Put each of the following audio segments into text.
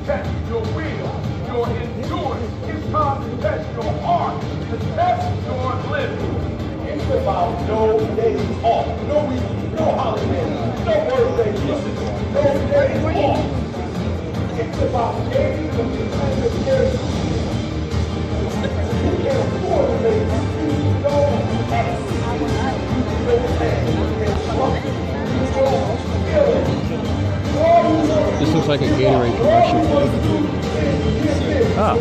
test your will, your endurance. It's time to test your heart, to test your living. It's about no days off, no weekends, no holidays, no birthday wishes, no days off. It's about gaining the kind of care you can afford to make no This looks like a Gatorade commercial. Ah.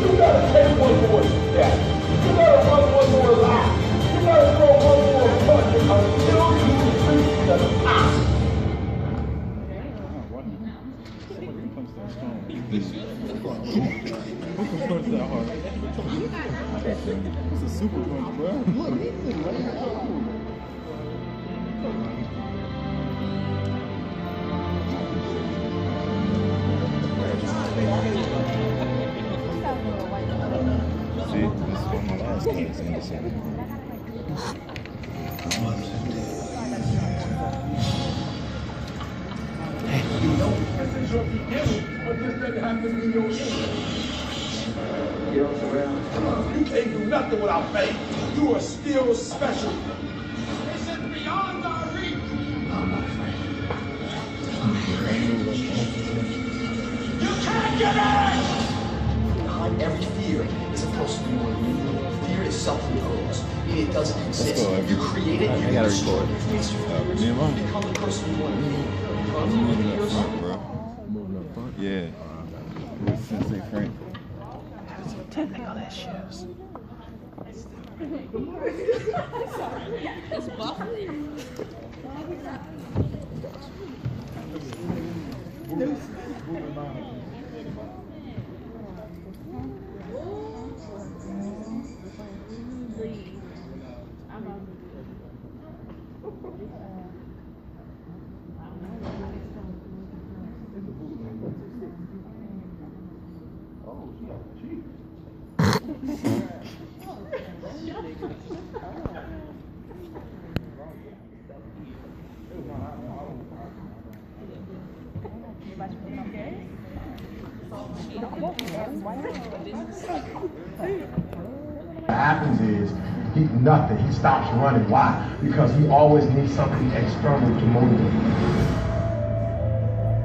You gotta take one more step. You gotta run one more lap. You gotta throw one more punch until you reach the top. It's a super punch, bro. Look, see, this is one of my last games in December. You know, this is your beginning, but this doesn't have to be your end. You can't do nothing without faith. You are still special. This is beyond our reach. You can't get it! Behind every fear is a person you want to be. Fear is self-imposed. It doesn't exist. You create it, you gotta record. face your fears. Become the person you want to be. Yeah. Sensei Frank. Technical issues. It's buffering. What happens is, he stops running. Why? Because he always needs something external to motivate him.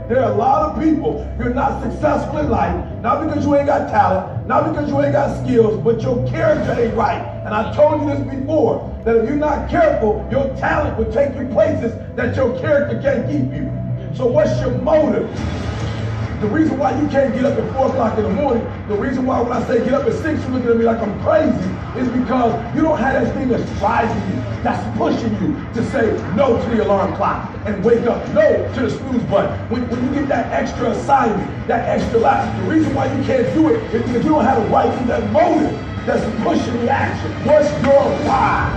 There are a lot of people, you're not successful in life, not because you ain't got talent, not because you ain't got skills, but your character ain't right. And I told you this before, that if you're not careful, your talent will take you places that your character can't keep you. So what's your motive? The reason why you can't get up at 4 o'clock in the morning, the reason why when I say get up at 6, you're looking at me like I'm crazy, is because you don't have that thing that's driving you, that's pushing you to say no to the alarm clock and wake up, no to the snooze button. When you get that extra assignment, that extra lap, the reason why you can't do it is because you don't have a right to that motive that's pushing the action. What's your why?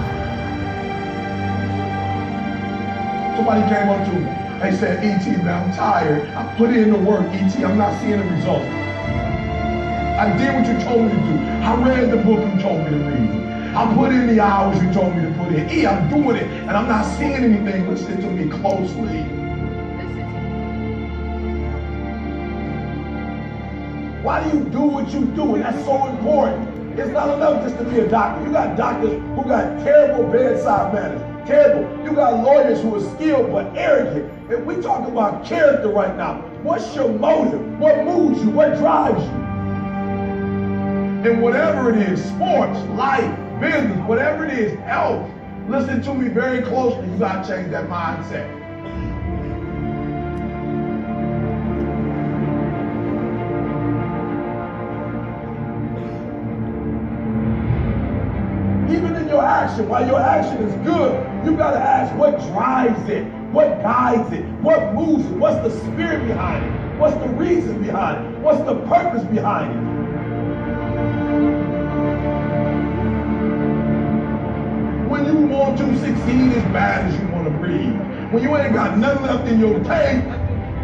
Somebody came up to me. They said, E.T., man, I'm tired. I put in the work, E.T., I'm not seeing the results. I did what you told me to do. I read the book you told me to read. I put in the hours you told me to put in. I'm doing it, and I'm not seeing anything. Listen to me closely. Why do you do what you do? And that's so important. It's not enough just to be a doctor. You got doctors who got terrible bedside manners. Terrible. You got lawyers who are skilled but arrogant. And we talk about character right now. What's your motive? What moves you? What drives you? And whatever it is, sports, life, business, whatever it is, health, listen to me very closely. You got to change that mindset. Even in your action, while your action is good, you got to ask what drives it, what guides it, what moves it, what's the spirit behind it, what's the reason behind it, what's the purpose behind it. When you want to succeed as bad as you want to breathe, when you ain't got nothing left in your tank,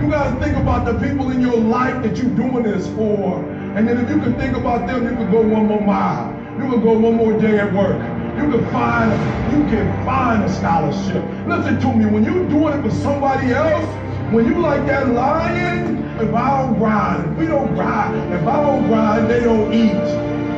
you got to think about the people in your life that you're doing this for. And then if you can think about them, you can go one more mile. You can go one more day at work. You can find a scholarship. Listen to me, when you're doing it for somebody everybody else, when you like that lion, if I don't grind, if we don't grind, if I don't grind, they don't eat.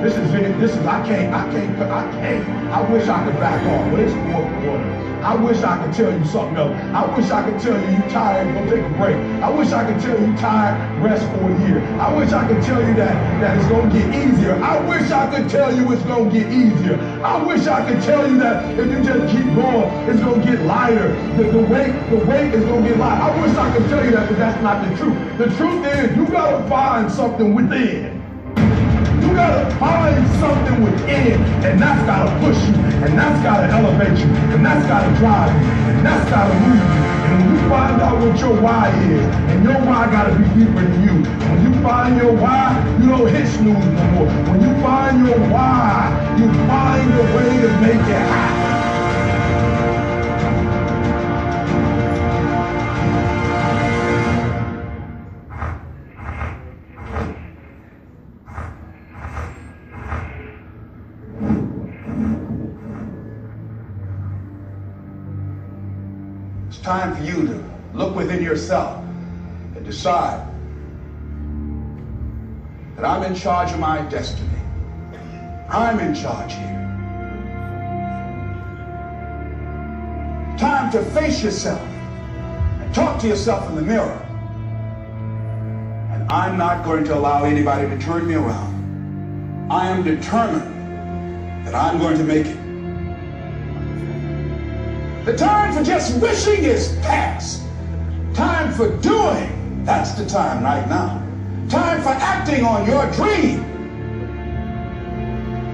This is it. I can't. I wish I could back off, but it's fourth quarter. I wish I could tell you something else. I wish I could tell you tired, go take a break. I wish I could tell you tired, rest for a year. I wish I could tell you that it's going to get easier. I wish I could tell you it's going to get easier. I wish I could tell you that if you just keep going, it's going to get lighter. The weight is going to get lighter. I wish I could tell you that, but that's not the truth. The truth is you got to find something within. You gotta find something within, and that's gotta push you, and that's gotta elevate you, and that's gotta drive you, and that's gotta move you. And when you find out what your why is, and your why gotta be deeper than you. When you find your why, you don't hit snooze no more. When you find your why, you find a way to make it happen. It's time for you to look within yourself and decide that I'm in charge of my destiny. I'm in charge here. Time to face yourself and talk to yourself in the mirror. And I'm not going to allow anybody to turn me around. I am determined that I'm going to make it. The time for just wishing is past. Time for doing, that's the time right now. Time for acting on your dream.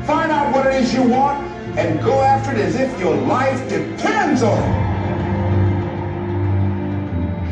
Find out what it is you want and go after it as if your life depends on it.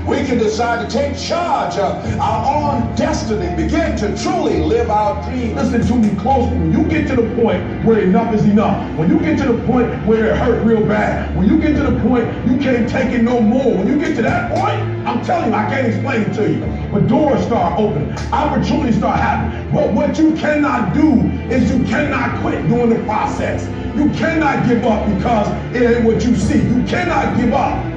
We can decide to take charge of our own destiny, begin to truly live our dreams. Listen to me closely. When you get to the point where enough is enough, when you get to the point where it hurt real bad, when you get to the point you can't take it no more, when you get to that point, I'm telling you, I can't explain it to you, but doors start opening, opportunities start happening. But what you cannot do is you cannot quit during the process. You cannot give up because it ain't what you see. You cannot give up.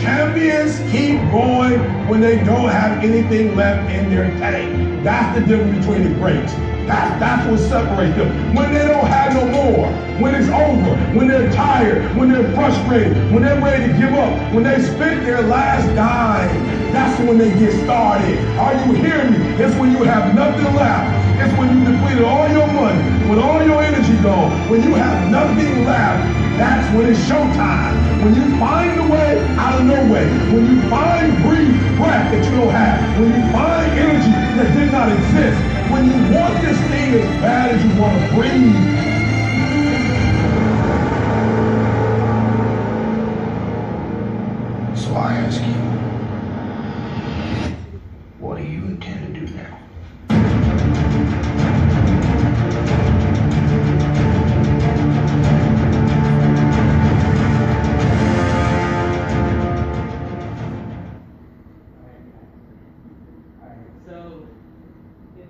Champions keep going when they don't have anything left in their tank. That's the difference between the greats. That's what separates them. When they don't have no more, when it's over, when they're tired, when they're frustrated, when they're ready to give up, when they spent their last dime, that's when they get started. Are you hearing me? It's when you have nothing left. It's when you depleted all your money, when all your energy gone, when you have nothing left. That's when it's showtime. When you find a way out of no way. When you find breath that you don't have. When you find energy that did not exist. When you want this thing as bad as you want to breathe. So I ask you, what do you intend to do now? So,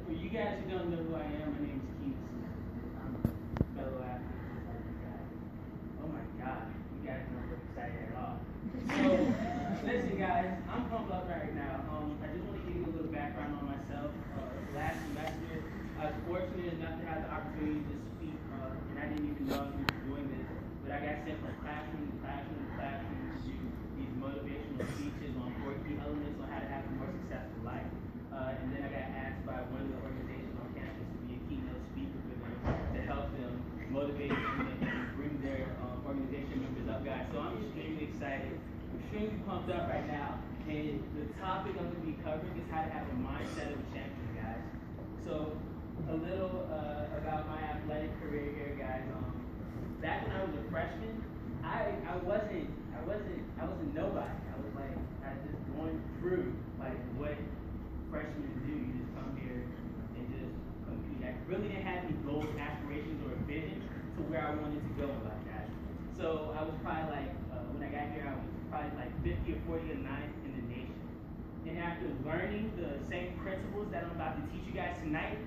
for you guys who don't know who I am, my name is Keenan. I'm a fellow athlete. Oh my God, you guys don't look excited at all. So, listen guys, I'm pumped up right now. I just want to give you a little background on myself. Last semester, I was fortunate enough to have the opportunity to speak, and I didn't even know I was doing this, but I got sent from classroom to classroom to classroom to do these motivational speeches on 4 key elements on how to have a more successful life. And then I got asked by one of the organizations on campus to be a keynote speaker for them to help them motivate them and bring their organization members up, guys. So I'm extremely excited. I'm extremely pumped up right now. And the topic I'm going to be covering is how to have a mindset of a champion, guys. So a little about my athletic career here, guys. Back when I was a freshman, I wasn't nobody. I was like, I was just going through like what freshmen do. You just come here and just compete. I really didn't have any goals, aspirations, or a vision to where I wanted to go in life, guys. So I was probably like, when I got here, I was probably like 50 or 40 or 9th in the nation. And after learning the same principles that I'm about to teach you guys tonight,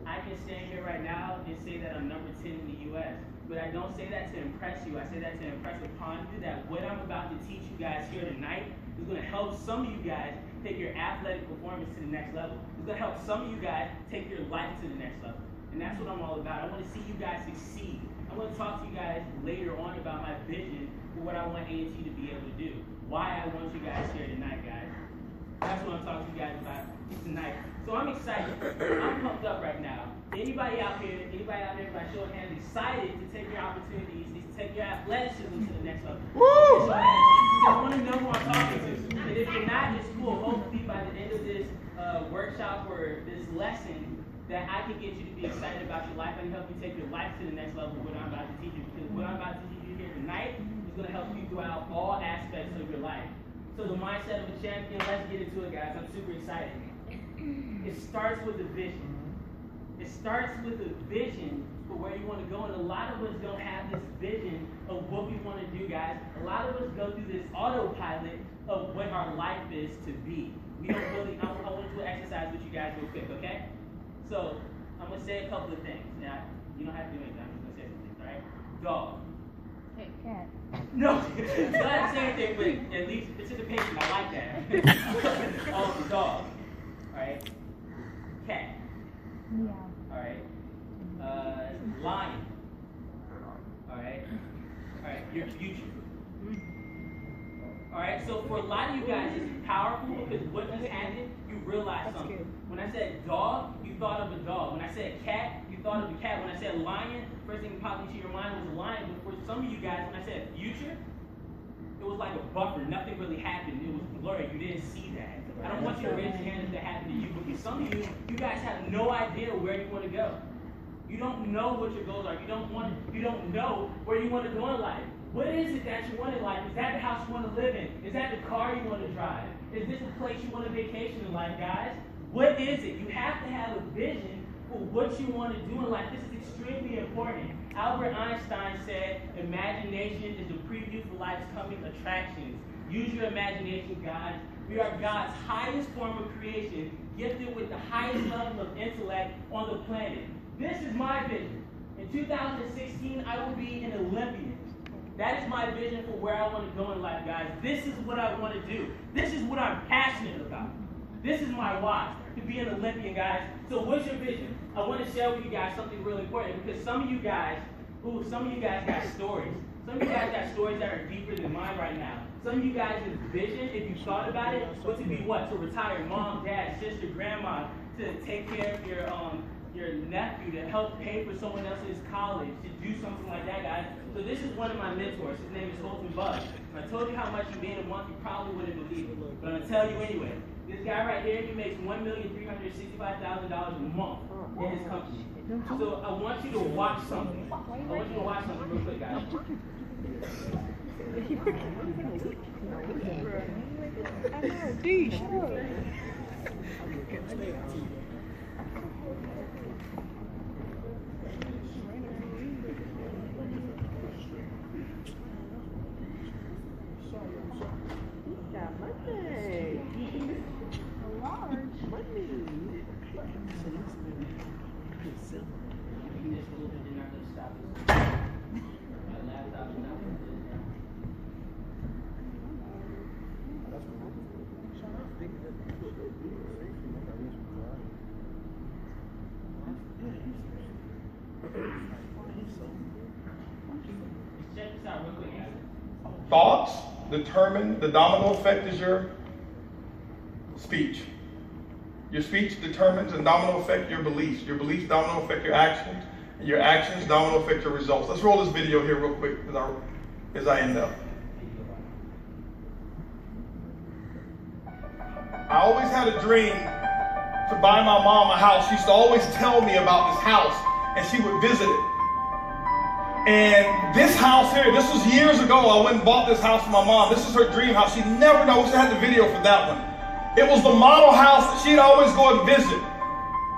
I can stand here right now and say that I'm number 10 in the U.S., but I don't say that to impress you. I say that to impress upon you that what I'm about to teach you guys here tonight is going to help some of you guys take your athletic performance to the next level. It's going to help some of you guys take your life to the next level. And that's what I'm all about. I want to see you guys succeed. I'm going to talk to you guys later on about my vision for what I want A&T to be able to do. Why I want you guys here tonight, guys. That's what I'm talking to you guys about tonight. So I'm excited. I'm pumped up right now. Anybody out there by show of hands excited to take your opportunities, to take your athleticism to the next level? Woo! I want to know who I'm talking to. And if you're not, it's cool. Hopefully by the end of this workshop or this lesson, that I can get you to be excited about your life. I can help you take your life to the next level with what I'm about to teach you. Because what I'm about to teach you here tonight is going to help you throughout all aspects of your life. So the mindset of a champion, let's get into it, guys. I'm super excited. It starts with a vision. It starts with a vision for where you want to go. And a lot of us don't have this vision of what we want to do, guys. A lot of us go through this autopilot of what our life is to be. We don't really, I want to do an exercise with you guys real quick, okay? So, I'm going to say a couple of things. Now, you don't have to do anything. I'm just going to say some things, right? Dog. Hey, cat. No, you don't have to say anything, but at least participation. I like that. Dog. Alright. Cat. Meow. Alright. Lion. Alright. Alright, your future. Alright, so for a lot of you guys, it's powerful because what just happened, you realize something. When I said dog, you thought of a dog. When I said cat, you thought of a cat. When I said lion, first thing that popped into your mind was a lion. But for some of you guys, when I said future, it was like a buffer. Nothing really happened. It was blurry. You didn't see that. I don't want you to raise your hand if that happened to you, because some of you guys have no idea where you want to go. You don't know what your goals are. You don't know where you want to go in life. What is it that you want in life? Is that the house you want to live in? Is that the car you want to drive? Is this a place you want to vacation in life, guys? What is it? You have to have a vision for what you want to do in life. This is extremely important. Albert Einstein said, imagination is the preview for life's coming attractions. Use your imagination, guys. We are God's highest form of creation, gifted with the highest level of intellect on the planet. This is my vision. In 2016, I will be an Olympian. That is my vision for where I want to go in life, guys. This is what I want to do. This is what I'm passionate about. This is my why, to be an Olympian, guys. So what's your vision? I want to share with you guys something really important, because some of you guys got stories. Some of you guys got stories that are deeper than mine right now. Some of you guys' vision, if you thought about it, was to be what? To retire mom, dad, sister, grandma, to take care of your nephew, to help pay for someone else's college, to do something like that, guys. So this is one of my mentors. His name is Holton Bud. If I told you how much he made a month, you probably wouldn't believe it. But I'm going to tell you anyway. This guy right here, he makes $1,365,000 a month in his company. So I want you to watch something. I want you to watch something real quick, guys. Thoughts determine, the domino effect is your speech. Your speech determines and domino effect your beliefs. Your beliefs domino effect your actions. And your actions domino effect your results. Let's roll this video here real quick as I end up. I always had a dream to buy my mom a house. She used to always tell me about this house, and she would visit it. And this house here, this was years ago, I went and bought this house for my mom. This is her dream house. She never knows. She had the video for that one. It was the model house that she'd always go and visit.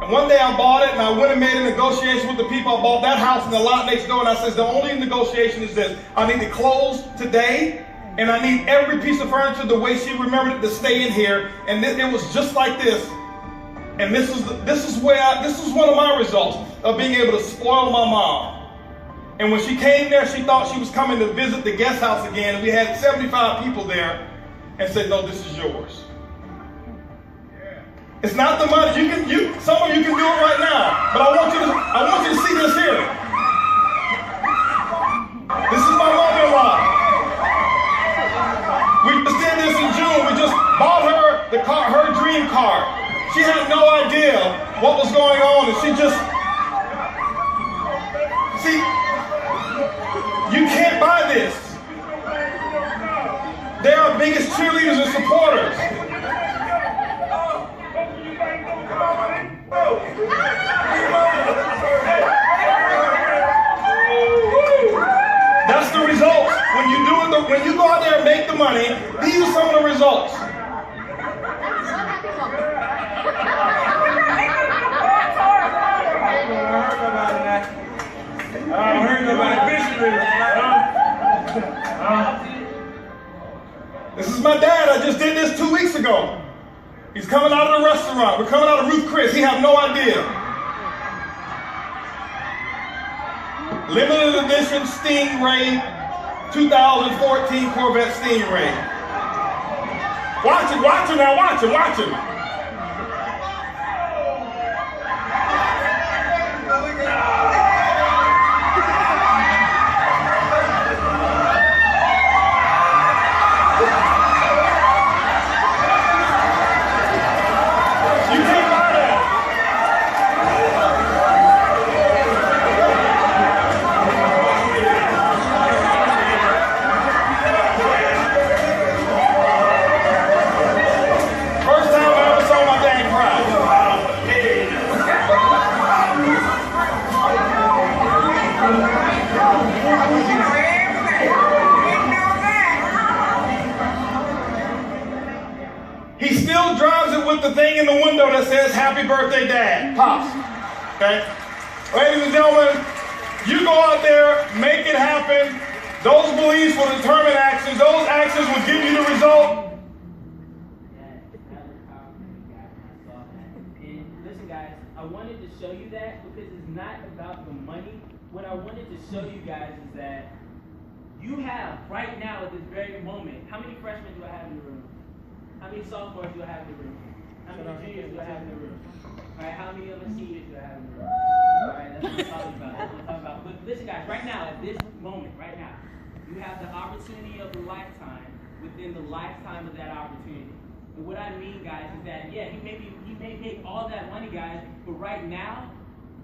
And one day I bought it, and I went and made a negotiation with the people. I bought that house in the lot next door, and I said, the only negotiation is this. I need the clothes today, and I need every piece of furniture the way she remembered it to stay in here. And it was just like this. And this is one of my results of being able to spoil my mom. And when she came there, she thought she was coming to visit the guest house again. And we had 75 people there and said, no, this is yours. It's not the money. Some of you can do it right now. But I want you to see this here. This is my mother-in-law. We just did this in June. We just bought her the car, her dream car. She had no idea what was going on, and she just, see, you can't buy this. They're our biggest cheerleaders and supporters. That's the results. When you do it, when you go out there and make the money, these are some of the results. This is my dad. I just did this 2 weeks ago. He's coming out of the restaurant. We're coming out of Ruth Chris. He have no idea. Limited edition Stingray, 2014 Corvette Stingray. Watch it now, watch it. The thing in the window that says happy birthday dad, Pops. Okay? Ladies and gentlemen, you go out there, make it happen. Those beliefs will determine actions. Those actions will give you the result. And listen guys, I wanted to show you that because it's not about the money. What I wanted to show you guys is that you have right now at this very moment, how many freshmen do I have in the room? How many sophomores do I have in the room? How many juniors do I have in the room? All right, how many of us seniors do I have in the room? All right, that's what I'm talking about. That's what I'm talking about. But listen, guys, right now, at this moment, right now, you have the opportunity of a lifetime within the lifetime of that opportunity. And what I mean, guys, is that yeah, he may make all that money, guys, but right now,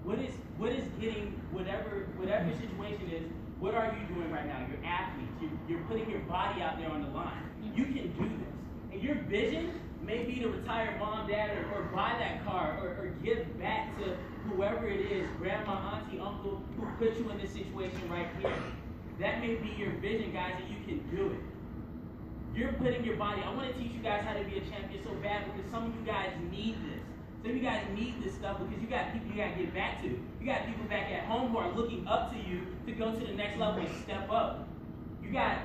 what is getting whatever situation is? What are you doing right now? You're athletes. You're putting your body out there on the line. You can do this, and your vision may be to retire mom, dad, or buy that car, or give back to whoever it is, grandma, auntie, uncle, who put you in this situation right here. That may be your vision, guys, and you can do it. You're putting your body, I want to teach you guys how to be a champion so bad because some of you guys need this. Some of you guys need this stuff because you got people you got to get back to. You got people back at home who are looking up to you to go to the next level and step up. You got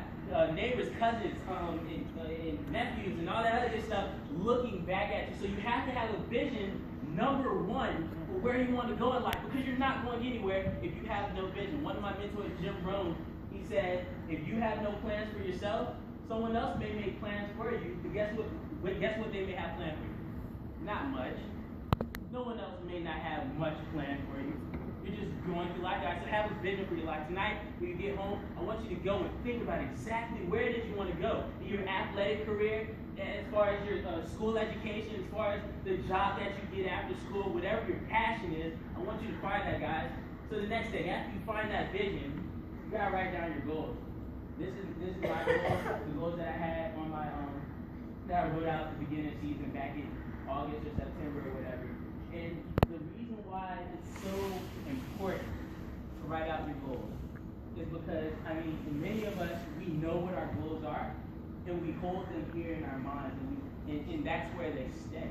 neighbors, cousins, and nephews, and all that other good stuff looking back at you. So you have to have a vision, number one, for where you want to go in life, because you're not going anywhere if you have no vision. One of my mentors, Jim Rohn, he said, if you have no plans for yourself, someone else may make plans for you, but guess what they may have planned for you? Not much. No one else may not have much planned for you. You're just going through life, guys. So have a vision for your life. Tonight, when you get home, I want you to go and think about exactly where it is you want to go. In your athletic career, as far as your school education, as far as the job that you get after school, whatever your passion is, I want you to find that, guys. So the next thing, after you find that vision, you gotta write down your goals. This is my goals, the goals that I had on my that I wrote out at the beginning of the season back in August or September or whatever. And the reason why it's so important to write out your goals is because, I mean, many of us, we know what our goals are, and we hold them here in our minds, and that's where they stay.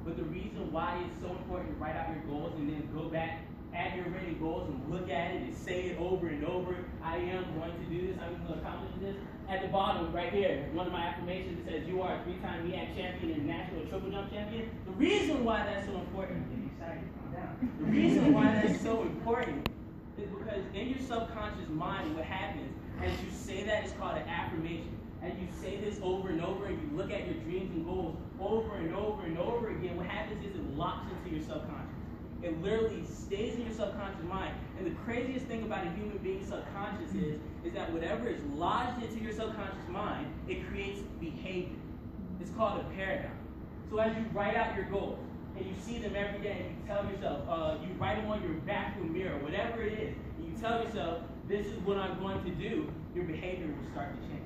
But the reason why it's so important to write out your goals and then go back at your written goals and look at it and say it over and over, I am going to do this, I'm going to accomplish this. At the bottom, right here, one of my affirmations says, you are a 3-time MEAC champion and national triple jump champion. The reason why that's so important, get excited, calm down. The reason why that's so important is because in your subconscious mind, what happens as you say that is called an affirmation. As you say this over and over, and you look at your dreams and goals over and over and over again, what happens is it locks into your subconscious. It literally stays in your subconscious mind. And the craziest thing about a human being's subconscious is that whatever is lodged into your subconscious mind, it creates behavior. It's called a paradigm. So as you write out your goals, and you see them every day, and you tell yourself, you write them on your bathroom mirror, whatever it is, and you tell yourself, this is what I'm going to do, your behavior will start to change.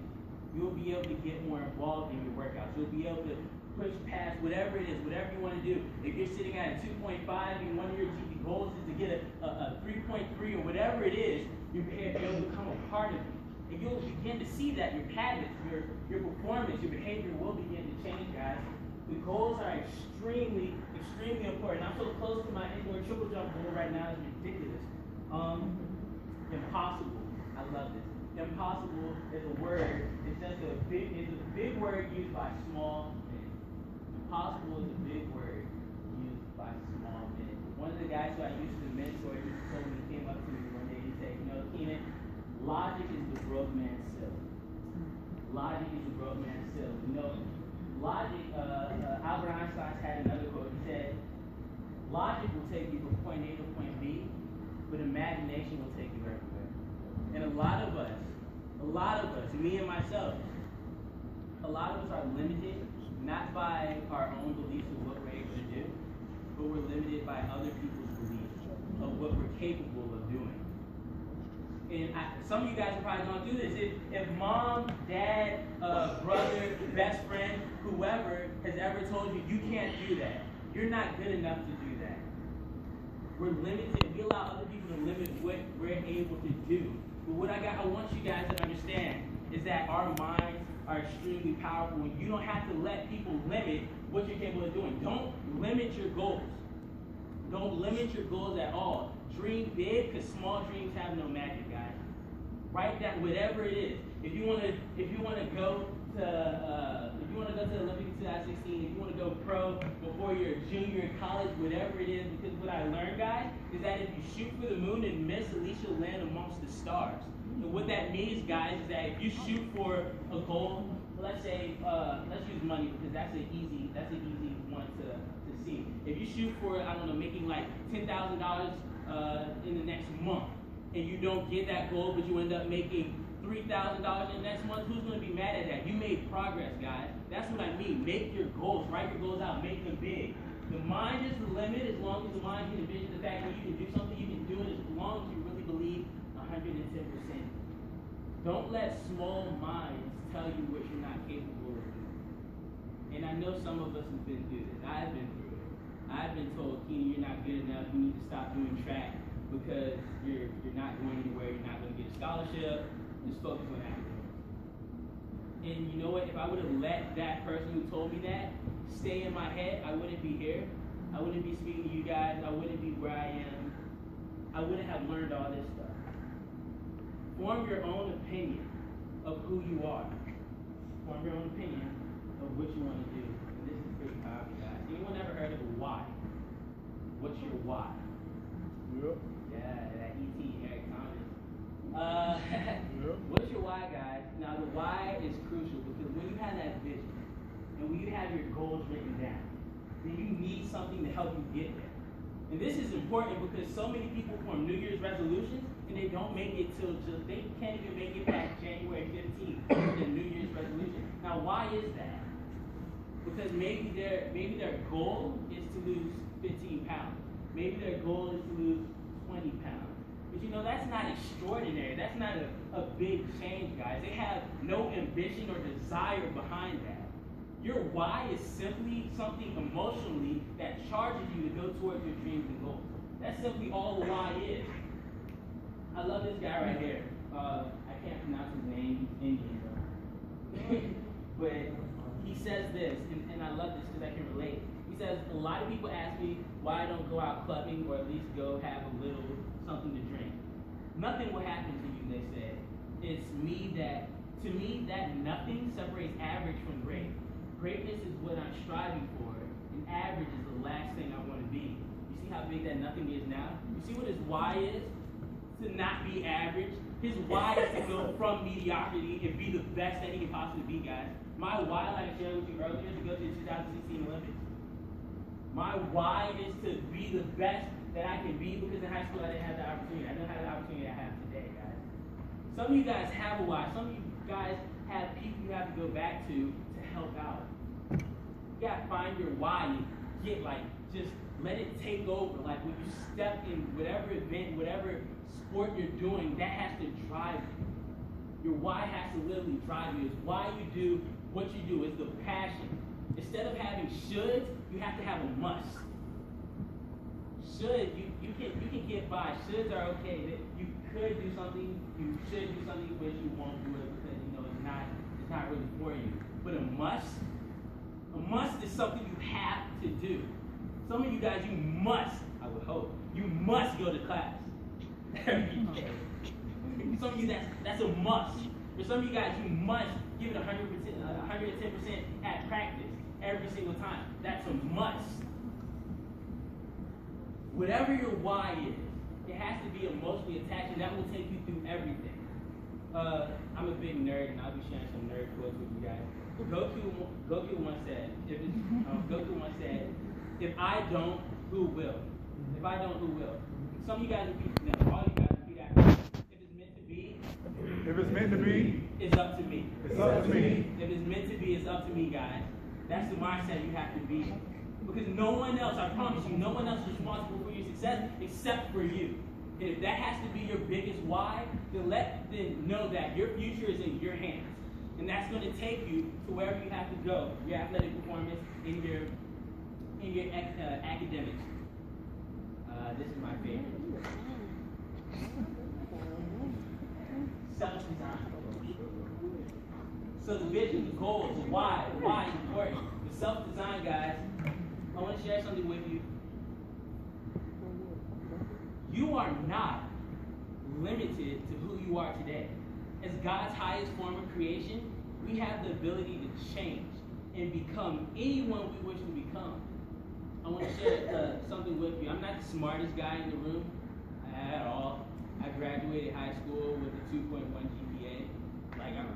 You'll be able to get more involved in your workouts. You'll be able to push past whatever it is, whatever you want to do. If you're sitting at a 2.5 and one of your GP goals is to get a 3.3 or whatever it is, your behavior will become a part of it. And you'll begin to see that your habits, your performance, your behavior will begin to change, guys. The goals are extremely, extremely important. I'm so close to my indoor triple jump goal right now, it's ridiculous. Impossible. I love this. Impossible is a word. It's just a big word used by small men. Impossible is a big word used by small men. One of the guys who I used to mentor just told me, he came up to me one day, he said, Keenan, logic is the broke man's skill. Logic is the broke man's skill. Logic, Albert Einstein had another quote. He said, logic will take you from point A to point B, but imagination will take you everywhere. And a lot of us, me and myself, a lot of us are limited, not by our own beliefs of what we're able to do, but we're limited by other people's beliefs of what we're capable of doing. And some of you guys are probably going to do this. If mom, dad, brother, best friend, whoever has ever told you, you can't do that, you're not good enough to do that. We're limited. We allow other people to limit what we're able to do. But what I want you guys to understand is that our minds are extremely powerful, and you don't have to let people limit what you're capable of doing. Don't limit your goals. Don't limit your goals at all. Dream big, because small dreams have no magic, guys. Write down whatever it is. If you want to go to the Olympics in 2016, if you want to go pro before you're a junior in college, whatever it is, because what I learned, guys, is that if you shoot for the moon and miss, at least you'll land amongst the stars. And what that means, guys, is that if you shoot for a goal, let's say, let's use money because that's an easy one to see. If you shoot for, I don't know, making like $10,000 in the next month, and you don't get that goal, but you end up making $3,000 in the next month, who's going to be mad at that? You made progress, guys. That's what I mean. Make your goals. Write your goals out. Make them big. The mind is the limit. As long as the mind can envision the fact that you can do something, you can do it as long as you really believe 110%. Don't let small minds tell you what you're not capable of doing. And I know some of us have been through this. I've been through it. I've been told, Keenan, you're not good enough. You need to stop doing track because you're not going anywhere. You're not going to get a scholarship. Just focus on academics. And you know what? If I would have let that person who told me that stay in my head, I wouldn't be here. I wouldn't be speaking to you guys. I wouldn't be where I am. I wouldn't have learned all this stuff. Form your own opinion of who you are. Form your own opinion of what you want to do. And this is pretty powerful, guys. Anyone ever heard of a why? What's your why? Yep. Yeah, that E.T. Eric Thomas. What's your why, guys? Now, the why is crucial because when you have that vision and when you have your goals written down, then you need something to help you get there. And this is important because so many people form New Year's resolutions and they don't make it they can't even make it past January 15th with their New Year's resolution. Now, why is that? Because maybe their goal is to lose 15 pounds. Maybe their goal is to lose 20 pounds. But you know, that's not extraordinary. That's not a big change, guys. They have no ambition or desire behind that. Your why is simply something emotionally that charges you to go towards your dreams and goals. That's simply all the why is. I love this guy right here. I can't pronounce his name. He's Indian, though. But he says this, and I love this because I can relate. He says, a lot of people ask me why I don't go out clubbing or at least go have a little something to drink. Nothing will happen to you, they said. To me, that nothing separates average from great. Greatness is what I'm striving for, and average is the last thing I want to be. You see how big that nothing is now? You see what his why is? to not be average. His why is to go from mediocrity and be the best that he can possibly be, guys. My why, like I shared with you earlier, is to go to the 2016 Olympics. My why is to be the best that I can be, because in high school I didn't have the opportunity. I didn't have the opportunity I have today, guys. Some of you guys have a why. Some of you guys have people you have to go back to help out. You gotta find your why and get just let it take over. Like when you step in whatever event, whatever sport you're doing, that has to drive you. Your why has to literally drive you. It's why you do what you do. It's the passion. Instead of having shoulds, you have to have a must. Should, you can get by. Shoulds are okay. That you could do something, you should do something, but you won't do it because it's not really for you. But a must is something you have to do. Some of you guys, you must, I would hope, you must go to class every day. Some of you, that's a must. For some of you guys, you must give it 100%, 110% at practice every single time. That's a must. Whatever your why is, it has to be emotionally attached, and that will take you through everything. I'm a big nerd, and I'll be sharing some nerd quotes with you guys. Goku once said, if I don't, who will? If I don't, who will? Some of you guys repeat, no, all you guys repeat after me. If it's meant to be, If it's meant to be, it's up to me. it's up to me. If it's meant to be, it's up to me, guys. That's the mindset you have to be. Because no one else, I promise you, no one else is responsible for your success except for you. And if that has to be your biggest why, then let them know that your future is in your hands. And that's going to take you to wherever you have to go, your athletic performance, in your academics. This is my favorite. Self-design. So the vision, the goals, the why is important. The self-design, guys, I want to share something with you. You are not limited to who you are today. As God's highest form of creation, we have the ability to change and become anyone we wish to become. I want to share something with you. I'm not the smartest guy in the room at all. I graduated high school with a 2.1 GPA. Like, I'm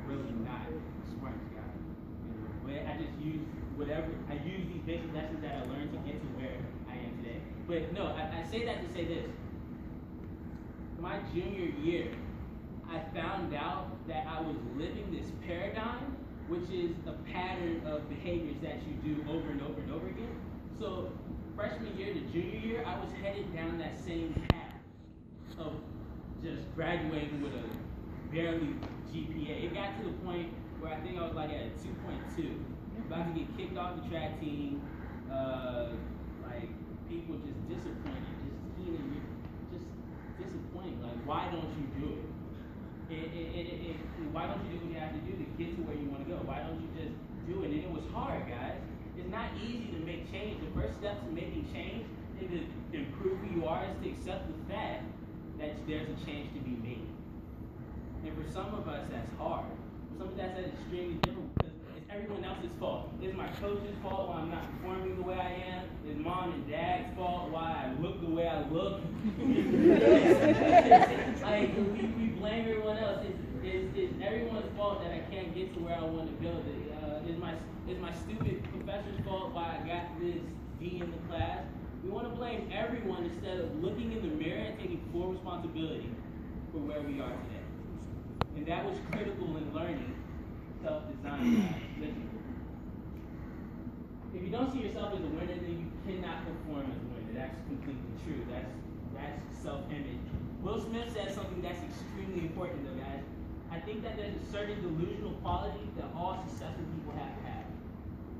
really not the smartest guy in the room. But I just use these basic lessons that I learned to get to where I am today. But no, I say that to say this. My junior year, I found out that I was living this paradigm, which is a pattern of behaviors that you do over and over and over again. So freshman year to junior year, I was headed down that same path of just graduating with a barely GPA. It got to the point where I think I was like at a 2.2. About to get kicked off the track team, like people just disappointed. Just Keenan, you're just disappointing. Like, why don't you do it? Why don't you do what you have to do to get to where you want to go? Why don't you just do it? And it was hard, guys. It's not easy to make change. The first step to making change and to improve who you are is to accept the fact that there's a change to be made. And for some of us, that's hard. For some of us, that's extremely difficult because it's everyone else's fault. It's my coach's fault why I'm not performing the way I am. It's mom and dad's fault why I look the way I look. Like, we blame everyone else. It's everyone's fault that I can't get to where I want to go. It's my stupid professor's fault why I got this D in the class. We want to blame everyone instead of looking in the mirror and taking full responsibility for where we are today. And that was critical in learning self-design. Listen, if you don't see yourself as a winner, then you cannot perform as a winner. That's completely true. That's self-image. Will Smith said something that's extremely important, though, guys. I think that there's a certain delusional quality that all successful people have to have.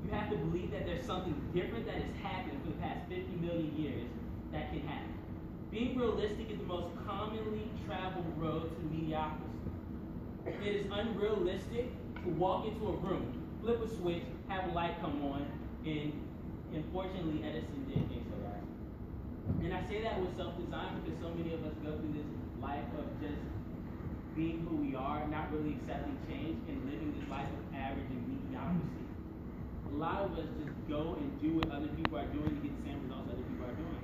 You have to believe that there's something different that has happened for the past 50 million years that can happen. Being realistic is the most commonly traveled road to mediocrity. It is unrealistic to walk into a room, flip a switch, have a light come on, and unfortunately Edison didn't think so, guys. And I say that with self-design because so many of us go through this life of just being who we are, not really accepting change, and living this life of average and mediocrity. A lot of us just go and do what other people are doing to get the same results other people are doing.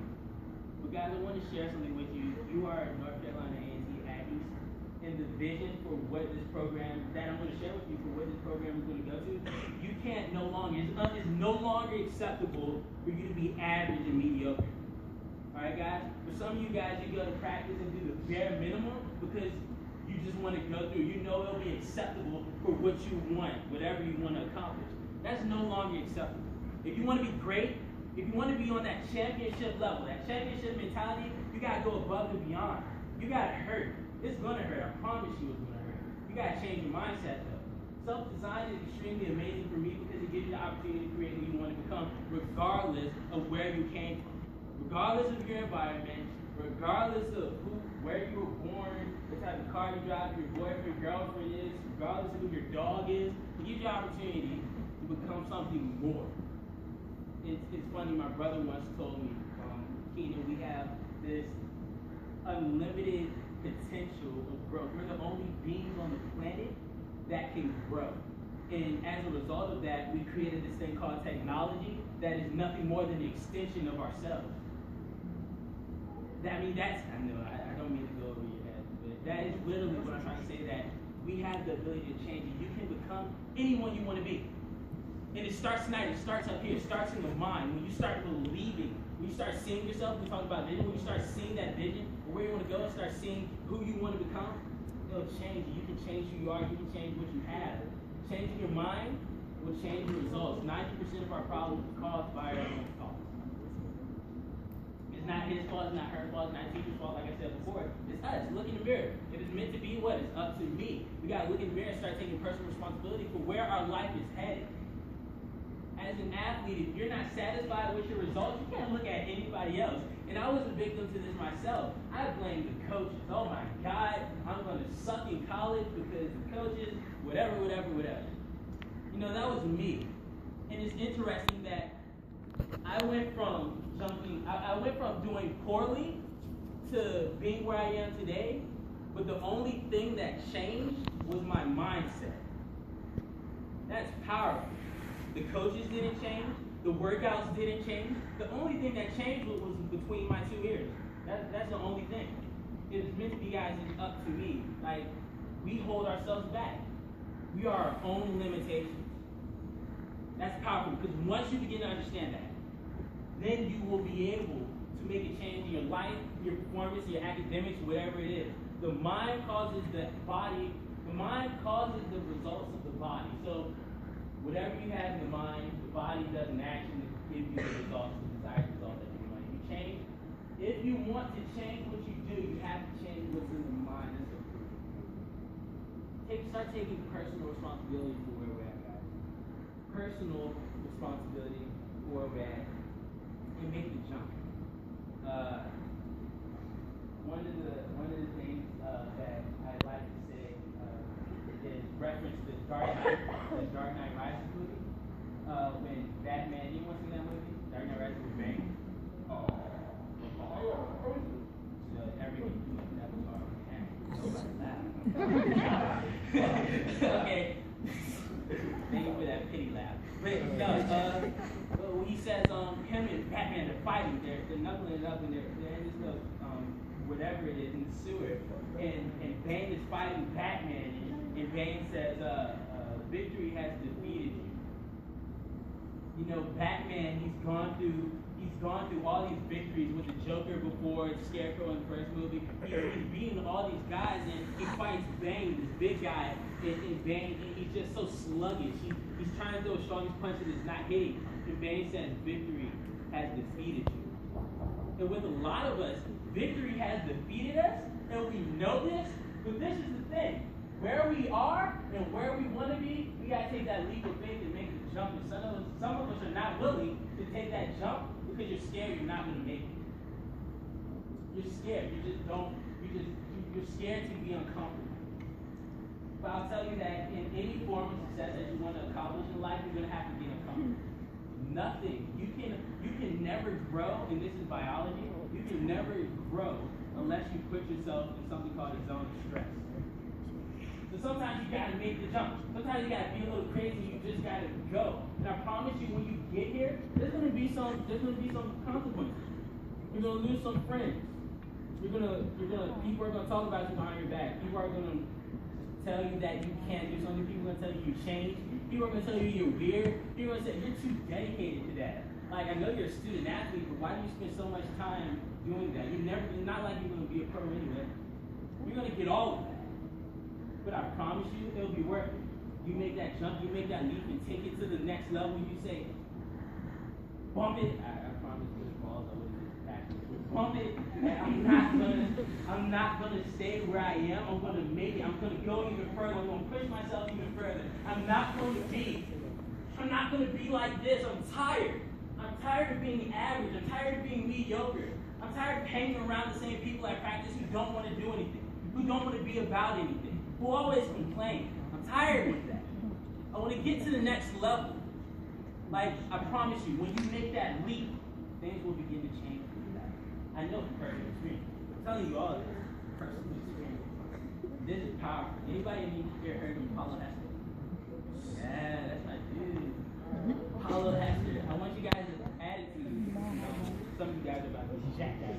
guys, I want to share something with you. You are North Carolina A&T Aggies, and the vision for what this program, that I'm going to share with you, for what this program is going to go to, you can't no longer, it's no longer acceptable for you to be average and mediocre. All right, guys? For some of you guys, you go to practice and do the bare minimum because you just want to go through. You know it'll be acceptable for what you want, whatever you want to accomplish. That's no longer acceptable. If you want to be great, if you want to be on that championship level, that championship mentality, you got to go above and beyond. You got to hurt. It's going to hurt. I promise you it's going to hurt. You got to change your mindset, though. Self-design is extremely amazing for me because it gives you the opportunity to create who you want to become, regardless of where you came from. Regardless of your environment, regardless of where you were born, what type of car you drive, your boyfriend, girlfriend is, regardless of who your dog is, it gives you the opportunity to become something more. It's funny, my brother once told me, Keenan, we have this unlimited potential of growth. We're the only beings on the planet that can grow. And as a result of that, we created this thing called technology that is nothing more than the extension of ourselves. I know, I don't mean to go over your head, but that is literally what I'm trying to say, that we have the ability to change it. You can become anyone you want to be. And it starts tonight, it starts up here, it starts in the mind. When you start believing, when you start seeing yourself, we talk about vision, when you start seeing that vision, or where you want to go, and start seeing who you want to become, it'll change you. You can change who you are, you can change what you have. Changing your mind will change your results. 90% of our problems are caused by our own thoughts. It's not his fault, it's not her fault, it's not teacher's fault, like I said before. It's us. Look in the mirror. If it's meant to be, what? It's up to me. We got to look in the mirror and start taking personal responsibility for where our life is headed. As an athlete, if you're not satisfied with your results, you can't look at anybody else. And I was a victim to this myself. I blamed the coaches. Oh my God, I'm going to suck in college because the coaches, whatever. You know, that was me. And it's interesting that I went from doing poorly to being where I am today, but the only thing that changed was my mindset. That's powerful. The coaches didn't change. The workouts didn't change. The only thing that changed was between my two ears. That's the only thing. It's meant to be, guys, it's up to me. Like, we hold ourselves back. We are our own limitations. That's powerful, because once you begin to understand that, then you will be able to make a change in your life, your performance, your academics, whatever it is. The mind causes the body, the mind causes the results of the body. So whatever you have in the mind, the body does an action to give you the results, the desired result that you want. If you want to change what you do, you have to change what's in the mind. Start taking personal responsibility for where we're at, guys. Personal responsibility for where we're at, and make the jump. One of the things that I like to say is reference to the Dark Knight Rises movie. When Batman, you want to see that movie? Dark Knight Rises with Bane. Okay. Thank you for that pity laugh. But no, when he says him and Batman are fighting, they're knuckling it up and they're in this little whatever it is in the sewer, and Bane is fighting Batman, and Bane says victory has defeated you. You know, Batman, he's gone through all these victories with the Joker before, the Scarecrow in the first movie. He's beating all these guys, and he fights Bane, this big guy, and Bane, he's just so sluggish. He's trying to throw a strongest punch and it's not hitting. And Bane says, victory has defeated you. And with a lot of us, victory has defeated us, and we know this, but this is the thing. Where we are and where we want to be, we got to take that leap of faith and make the jump. And some of us are not willing to take that jump because you're scared you're not going to make it. You're scared. You're scared to be uncomfortable. But I'll tell you that in any form of success that you want to accomplish in life, you're going to have to be uncomfortable. Nothing. You can never grow, and this is biology, you can never grow unless you put yourself in something called a zone of stress. So sometimes you gotta make the jump. Sometimes you gotta be a little crazy, you just gotta go. And I promise you, when you get here, there's gonna be some consequences. You're gonna lose some friends. People are gonna talk about you behind your back. People are gonna tell you that you can't do something. People are gonna tell you you changed. People are gonna tell you you're weird. People are gonna say you're too dedicated to that. Like, I know you're a student athlete, but why do you spend so much time doing that? You're not like you're gonna be a pro anyway. You're gonna get all of that. But I promise you, it'll be worth it. You make that jump, you make that leap, and take it to the next level. You say, bump it. I promise you, balls. I wouldn't just back it. Bump it. And I'm not gonna stay where I am. I'm gonna make it. I'm gonna go even further. I'm gonna push myself even further. I'm not gonna be like this. I'm tired. I'm tired of being average. I'm tired of being mediocre. I'm tired of hanging around the same people at practice who don't want to do anything, who don't want to be about anything, who always complain. I'm tired of that. I want to get to the next level. Like, I promise you, when you make that leap, things will begin to change for you. I know from personal experience. I'm telling you all this personal experience. This is powerful. Anybody here heard of Paulo Hester? Yeah, that's my dude. Paulo Hester. I want you guys' attitude. Some of you guys are about to jack that.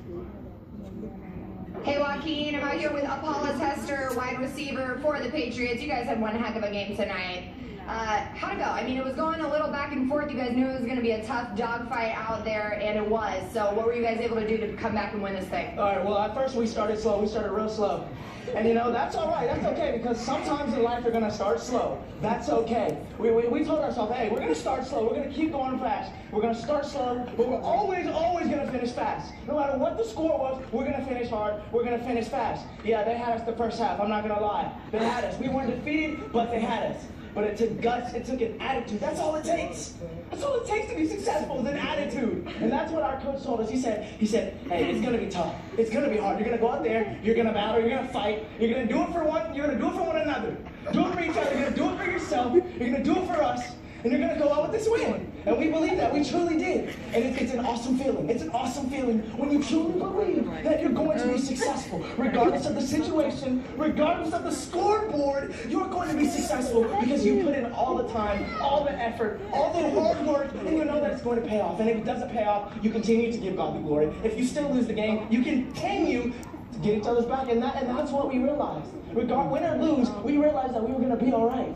Hey Joaquin, I'm out here with Apollos Hester, wide receiver for the Patriots. You guys had one heck of a game tonight. How'd it go? I mean, it was going a little back and forth. You guys knew it was going to be a tough dogfight out there, and it was. So what were you guys able to do to come back and win this thing? All right, well, at first we started slow. We started real slow. And, you know, that's all right. That's okay, because sometimes in life you're going to start slow. That's okay. We told ourselves, hey, we're going to start slow. We're going to keep going fast. We're going to start slow, but we're always going to finish fast. No matter what the score was, we're going to finish hard. We're going to finish fast. Yeah, they had us the first half. I'm not going to lie. They had us. We weren't defeated, but they had us. But it took guts, it took an attitude. That's all it takes. That's all it takes to be successful is an attitude. And that's what our coach told us. He said, hey, it's gonna be tough. It's gonna be hard. You're gonna go out there, you're gonna battle, you're gonna fight, you're gonna do it for one, you're gonna do it for one another. Do it for each other, you're gonna do it for yourself, you're gonna do it for us, and you're gonna go out with this win. And we believe that, we truly did. And it's an awesome feeling. It's an awesome feeling when you truly believe that you're going to be successful. Regardless of the situation, regardless of the scoreboard, you're going to be successful because you put in all the time, all the effort, all the hard work, and you know that it's going to pay off. And if it doesn't pay off, you continue to give God the glory. If you still lose the game, you continue to get each other's back. And that's what we realized. Win or lose, we realized that we were going to be all right.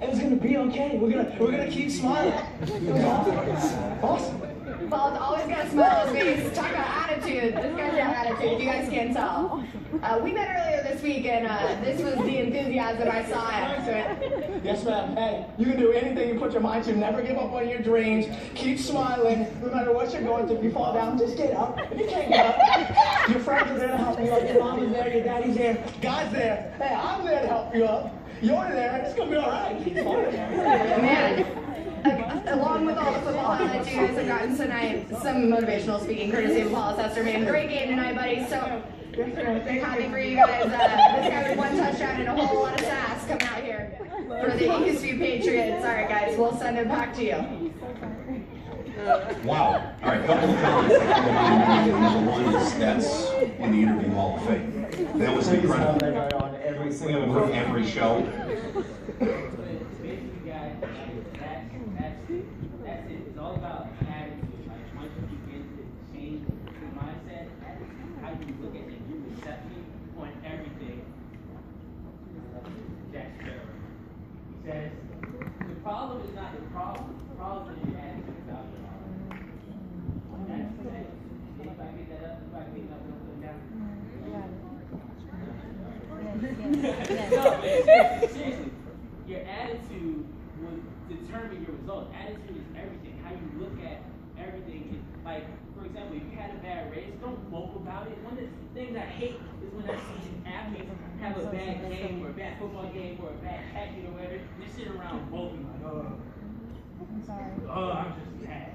It was gonna be okay. We're gonna keep smiling. It was awesome. Well, it's always got a smile on his face. Talk about attitude. This guy's got attitude. You guys can't tell. We met earlier this week, and this was the enthusiasm I saw after it. Yes, ma'am. Hey, you can do anything you put your mind to. Never give up on your dreams. Keep smiling. No matter what you're going through. If you fall down, just get up. If you can't get up, your friends are there to help you up. Your mom is there. Your daddy's there. God's there. Hey, I'm there to help you up. You're there. It's gonna be all right. Man, along with all the football highlights you guys have gotten tonight, some motivational speaking courtesy of Apollos Hester. Man, great game tonight, buddy. So happy for you guys. This guy with one touchdown and a whole lot of sass coming out here for the ESU Patriots. All right, guys, we'll send it back to you. Wow. All right, couple of comments. Number one is that's in the Interview Hall of Fame. That was incredible. We have work every show. Basically, guys, that's it. It's all about attitude. Like, once you begin to change your mindset, how you look at it, your perception on everything. Jack Sparrow. He says, the problem is not your problem. The problem is your attitude about your problem. That's it. Anybody get that up? Anybody get that up? Don't put it down. No, seriously, your attitude will determine your results. Attitude is everything. How you look at everything. Like, for example, if you had a bad race, don't mope about it. One of the things I hate is when I see athletes have a bad game or a bad football game or a bad tactic or whatever, and they sit around moping like, I'm just bad.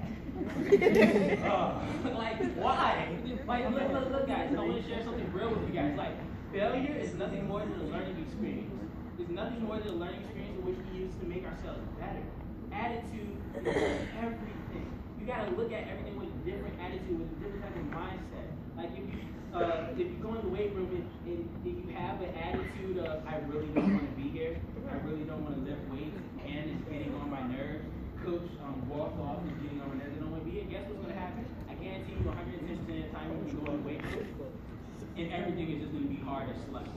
Like, why? Like, look, guys, I want to share something real with you guys. Like, failure is nothing more than a learning experience. It's nothing more than a learning experience in which we use to make ourselves better. Attitude is everything. You gotta look at everything with a different attitude, with a different type of mindset. Like if you go in the weight room and if you have an attitude of I really don't want to be here, I really don't want to lift weights, and it's getting on my nerves. Coach walks off and getting on my nerves. I don't want to be here. Guess what's gonna happen? I guarantee you 110% of the time when you go in the weight room, and everything is just going to be hard as slush.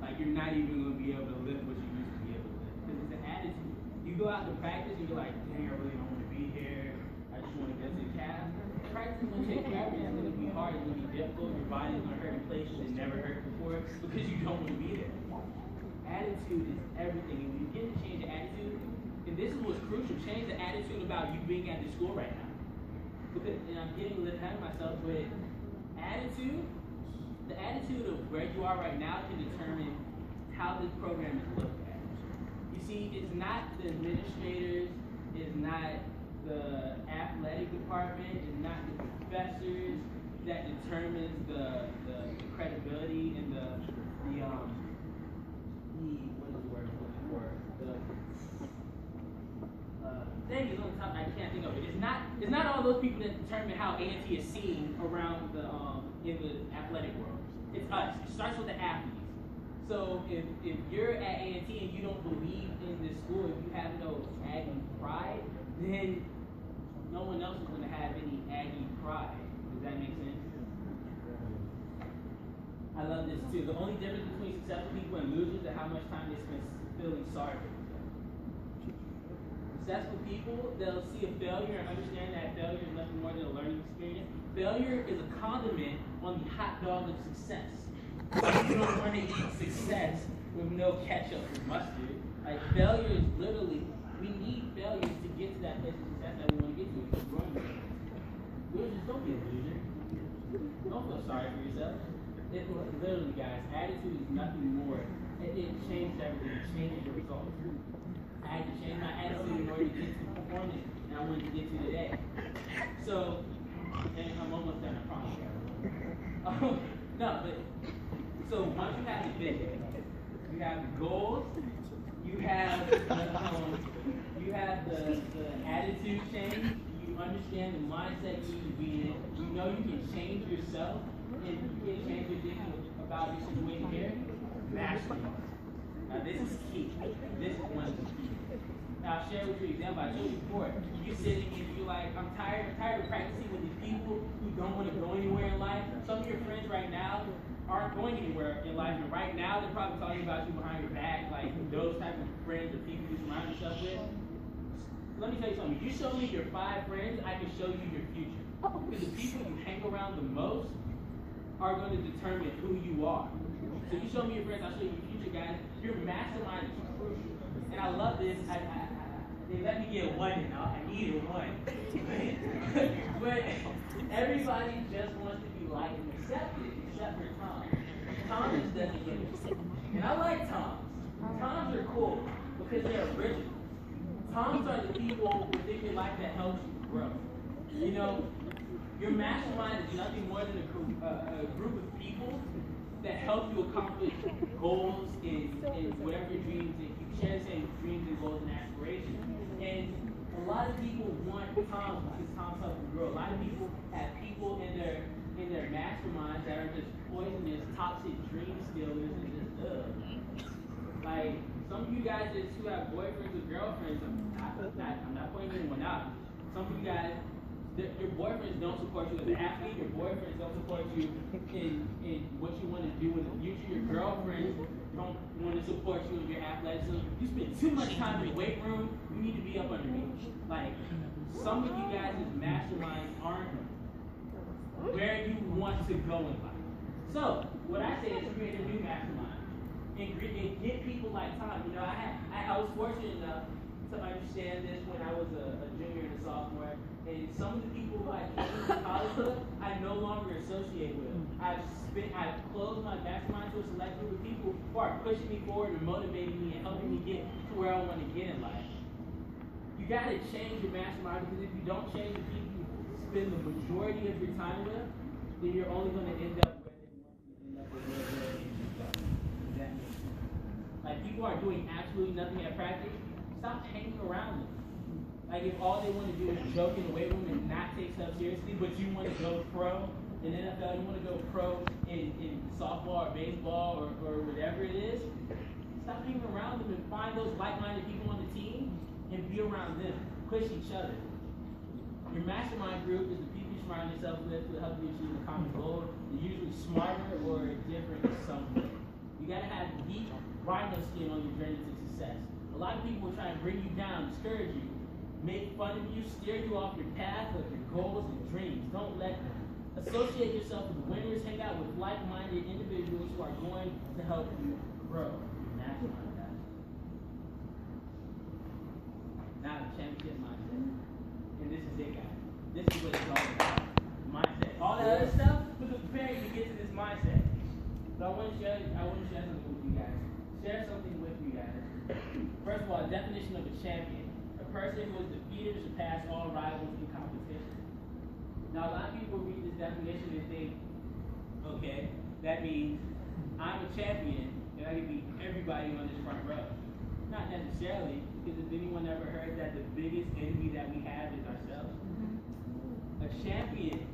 Like you're not even going to be able to lift what you used to be able to lift. Because it's an attitude. You go out to practice and you're like, dang, I really don't want to be here. I just want to get to the calf. Practice is going to take forever. It's going to be hard. It's going to be difficult. Your body's going to hurt in places it never hurt before because you don't want to be there. Attitude is everything. And when you get to change the attitude, and this is what's crucial, change the attitude about you being at the school right now. Because, and I'm getting a little ahead of myself, but attitude, the attitude of where you are right now can determine how this program is looked at. You see, it's not the administrators, it's not the athletic department, it's not the professors that determines the credibility and the what is the word I'm looking for? Thing is on top, I can't think of it. It's not all those people that determine how A&T is seen around the in the athletic world. It's us. It starts with the athletes. So if you're at A&T and you don't believe in this school, if you have no Aggie pride, then no one else is going to have any Aggie pride. Does that make sense? I love this too. The only difference between successful people and losers is how much time they spend feeling sorry for themselves. Successful people, they'll see a failure and understand that failure is nothing more than a learning experience. Failure is a condiment on the hot dog of success. You don't want to eat success with no ketchup or mustard. Like failure is literally, we need failures to get to that place of success that we want to get to. Losers, don't be a loser. Don't feel sorry for yourself. It literally, guys, attitude is nothing more. It changes everything. It changes your results. I had to change my attitude in order to get to the performance that I wanted to get to today. So, and I'm almost done, I promise. So once you have the vision, you have the goals, you have the attitude change, you understand the mindset you need to be in, you know you can change yourself, and you can change your thinking about your situation here, master it. Now this is key. This is one of the key. Now I'll share with you an example. I told you before. You sitting and you're like, I'm tired of practicing with these people who don't want to go anywhere in life. Some of your friends right now aren't going anywhere in life, and right now they're probably talking about you behind your back, like those type of friends or people you surround yourself with. Let me tell you something. You show me your 5 friends, I can show you your future. Because the people you hang around the most are going to determine who you are. So you show me your friends, I'll show you your future, guys. Your mastermind is crucial. And I love this. They let me get one in. I needed one. But everybody just wants to be liked and accepted, except for Tom. Tom just doesn't get it. And I like Toms. Toms are cool because they're original. Toms are the people who think in life that helps you grow. You know, your mastermind is nothing more than a group of people that help you accomplish goals and whatever your dreams is. You share the same dreams and goals and aspirations. And a lot of people want Toms because Toms help them grow. A lot of people have people in their masterminds that are just poisonous, toxic dream stealers and just like some of you guys who have boyfriends or girlfriends, I'm not pointing anyone out. Some of you guys, your boyfriends don't support you as an athlete. Your boyfriends don't support you in what you want to do in the future. Your girlfriends don't want to support you in your athleticism. You spend too much time in the weight room. You need to be up underneath. Like some of you guys' masterminds aren't where you want to go in life. So what I say is create a new mastermind and get people like Tom. You know, I was fortunate enough to understand this when I was a junior and a sophomore. And some of the people who I came to college with, I no longer associate with. I've closed my mastermind to a select group of people who are pushing me forward and motivating me and helping me get to where I want to get in life. You got to change your mastermind because if you don't change the people you spend the majority of your time with, then you're only going to end up where they want you to end up with where they end up. Like people are doing absolutely nothing at practice, stop hanging around them. Like if all they want to do is joke in the weight room and not take stuff seriously, but you want to go pro in NFL, you want to go pro in softball or baseball or whatever it is, stop hanging around them and find those like-minded people on the team and be around them. Push each other. Your mastermind group is the people you surround yourself with to help you achieve a common goal. They're usually smarter or different in some way. You gotta have deep rhino skin on your journey to success. A lot of people will try and bring you down, discourage you, make fun of you, steer you off your path of your goals and dreams. Don't let them. Associate yourself with winners, hang out with like-minded individuals who are going to help you grow. Mastermind, guys. Now the championship mindset. And this is it, guys. This is what it's all about. Mindset. All that other stuff was preparing you to get to this mindset. So I want to share something with you guys. Share something with you guys. First of all, a definition of a champion. A person who is defeated or surpassed all rivals in competition. Now, a lot of people read this definition and think, okay, that means I'm a champion and I can beat everybody on this front row. Not necessarily, because if anyone ever heard that the biggest enemy that we have is ourselves, a champion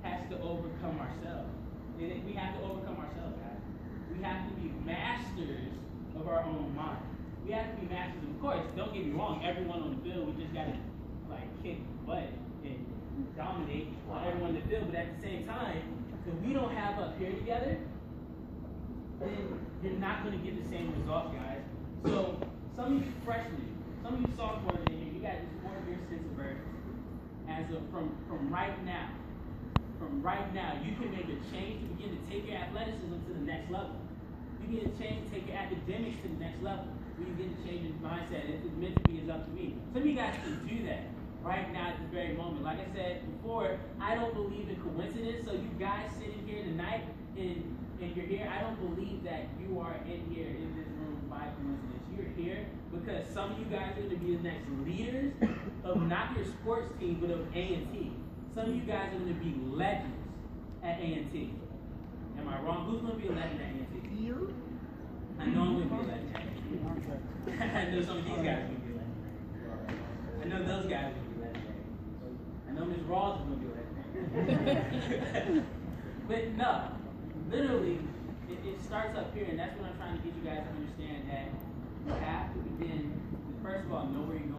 has to overcome ourselves. And we have to overcome ourselves, guys. We have to be masters of our own mind. We have to be masters. Of course, don't get me wrong, everyone on the field, we just got to like kick butt and dominate on everyone in the field. But at the same time, if we don't have up here together, then you're not going to get the same results, guys. So some of you freshmen, some of you sophomores in here, you got this 4-year sense of urgency. As of from right now, you can make a change to begin to take your athleticism to the next level. You get a change to take your academics to the next level. You get to change your mindset. If it's meant to be, it's up to me. Some of you guys can do that right now at this very moment. Like I said before, I don't believe in coincidence. So you guys sitting here tonight and you're here, I don't believe that you are in here in this room by coincidence. You're here because some of you guys are going to be the next leaders of not your sports team, but of A&T. Some of you guys are going to be legends at A&T. Am I wrong? Who's going to be a legend at A&T? You. I know I'm going to be a legend at A&T. I know some of these guys are going to be a legend. I know those guys are going to be legend. I know Ms. Rawls is going to be a legend. But no, literally, it starts up here, and that's what I'm trying to get you guys to understand, that you have to begin, first of all, know where you're going.